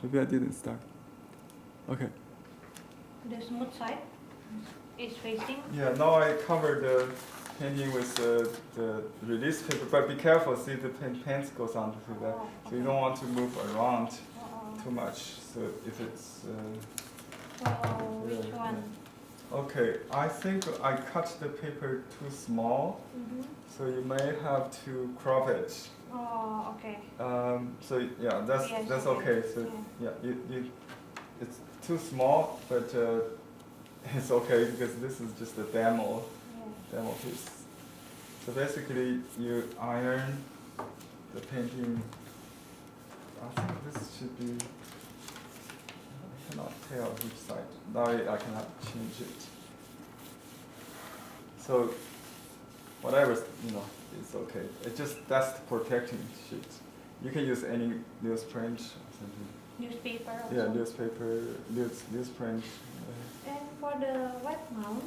Maybe I didn't start. Okay. The smooth side is facing. Yeah, now I cover the painting with the release paper, but be careful, see the paint goes on to that. Oh, So you okay. don't want to move around Oh. too much. So if it's... So which yeah, one? yeah. Okay, I think I cut the paper too small, so you may have to crop it. Oh, okay. So yeah, that's okay. So yeah, it's too small, but it's okay because this is just a demo piece. So basically, you iron the painting. I think this should be. I cannot tell which side. Now I cannot change it. So whatever, it's okay. It's just that's the protecting sheet. You can use any newsprint or something. Newspaper also? Yeah, newspaper, newsprint. And for the wet mount,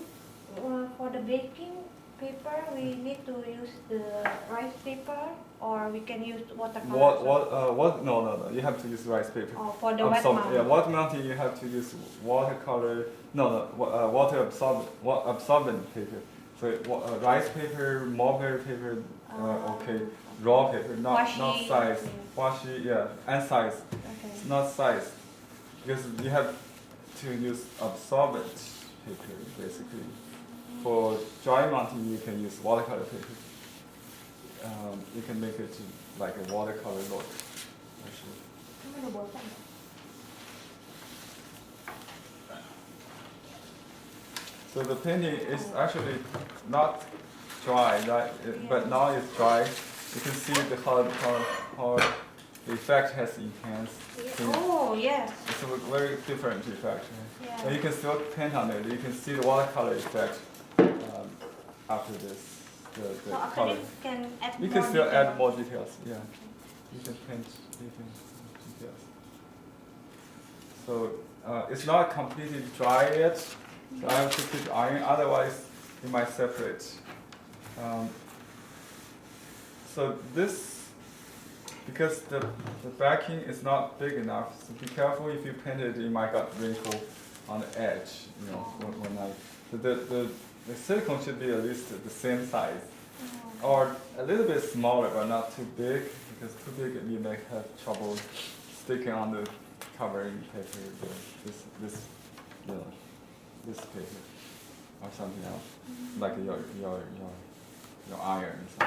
for the baking paper, we need to use the rice paper, or we can use watercolor? No. You have to use rice paper. Oh, for the wet mount. Yeah, wet mounting you have to use watercolor. Water absorbent paper. So rice paper, mulberry paper, okay. Raw paper, not size. Washi, yeah, and size. Okay. It's not size, because you have to use absorbent paper basically. For dry mounting, you can use watercolor paper. You can make it like a watercolor look. Actually. So the painting is actually not dry, right? But now it's dry. You can see how the effect has enhanced. Oh, yes. It's a very different effect. Yeah. And you can still paint on it. You can see the watercolor effect after this. The color. Can add you more can still details. add more details. Yeah, you can paint details. So it's not completely dry yet. So I have to keep ironing. Otherwise, it might separate. So this, because the backing is not big enough, so be careful if you paint it, it might get wrinkle on the edge. The silicone should be at least the same size, or a little bit smaller, but not too big, because too big you may have trouble sticking on the covering paper, this paper, or something else, like your iron. So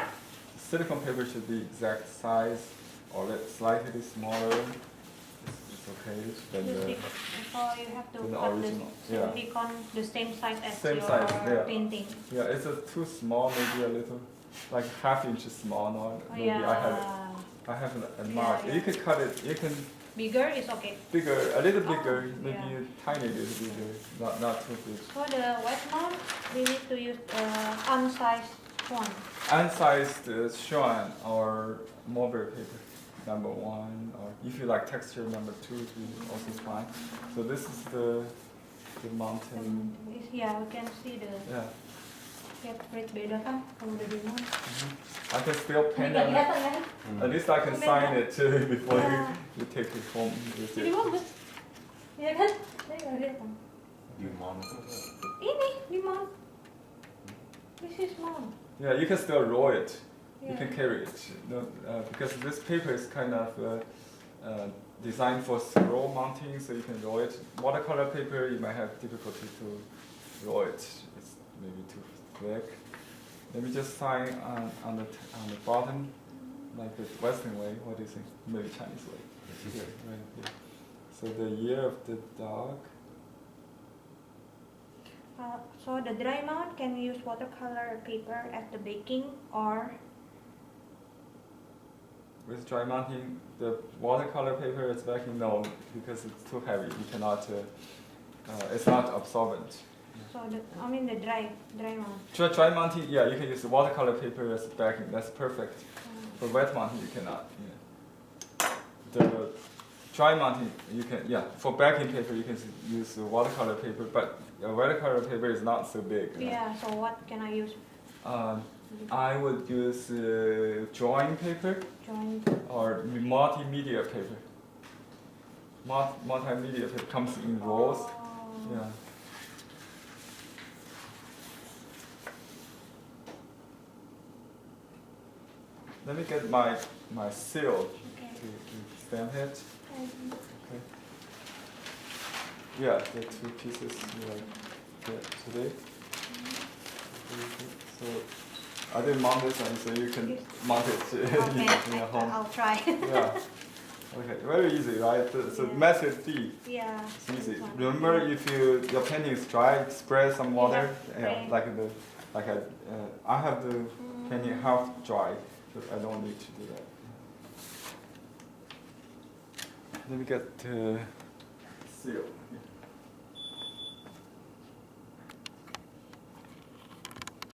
silicone paper should be exact size, or slightly smaller. It's okay. Then so you have to the cut original. the silicone the same size as Same your size, yeah. painting. Yeah, it's too small, maybe a little, like ½ inch small now. Maybe I have a mark. Yeah. You can cut it. You can. Bigger is okay. Bigger, a little bigger, maybe a tiny little bigger, not too big. For the wet mount, we need to use unsized one. Unsized Schuan or mulberry paper, number 1, or if you like texture, number 2 is also fine. So this is the mountain. Yeah, we can see the. Yeah. Red beda kan kalau udah di mount. I can still paint on it. At least I can sign it too before you take it home. Jadi bagus, ya kan? Saya nggak lihat kan. Di mount. Ini di mount. This is mount. Yeah, you can still roll it. Yeah. You can carry it. Because this paper is kind of designed for roll mounting, so you can roll it. Watercolor paper, you might have difficulty to roll it. It's maybe too thick. Let me just sign on the bottom, like the Western way. What do you think? Maybe Chinese way. Here, right here. So the year of the dog. So the dry mount can use watercolor paper at the baking, or with dry mounting, the watercolor paper is backing no, because it's too heavy. You cannot. It's not absorbent. So the dry mount. Dry mounting, yeah, you can use watercolor paper as backing. That's perfect. For wet mounting, you cannot. Yeah. The dry mounting, you can. Yeah, for backing paper, you can use watercolor paper, but watercolor paper is not so big. Yeah. So what can I use? I would use drawing paper or multimedia paper. multimedia paper comes in rolls. Oh. Yeah. Let me get my seal Okay. to stamp it. Mhm. Okay. Yeah, the two pieces you like get today. So I didn't mount this one, so you can mount it Okay, in your home. I'll try. Yeah. Okay, very easy, right? So Yeah. method D. Yeah. It's easy. this one. Remember, Yeah. if your painting is dry, spray some water. spray. I have the painting half dry, but I don't need to do that. Let me get the seal.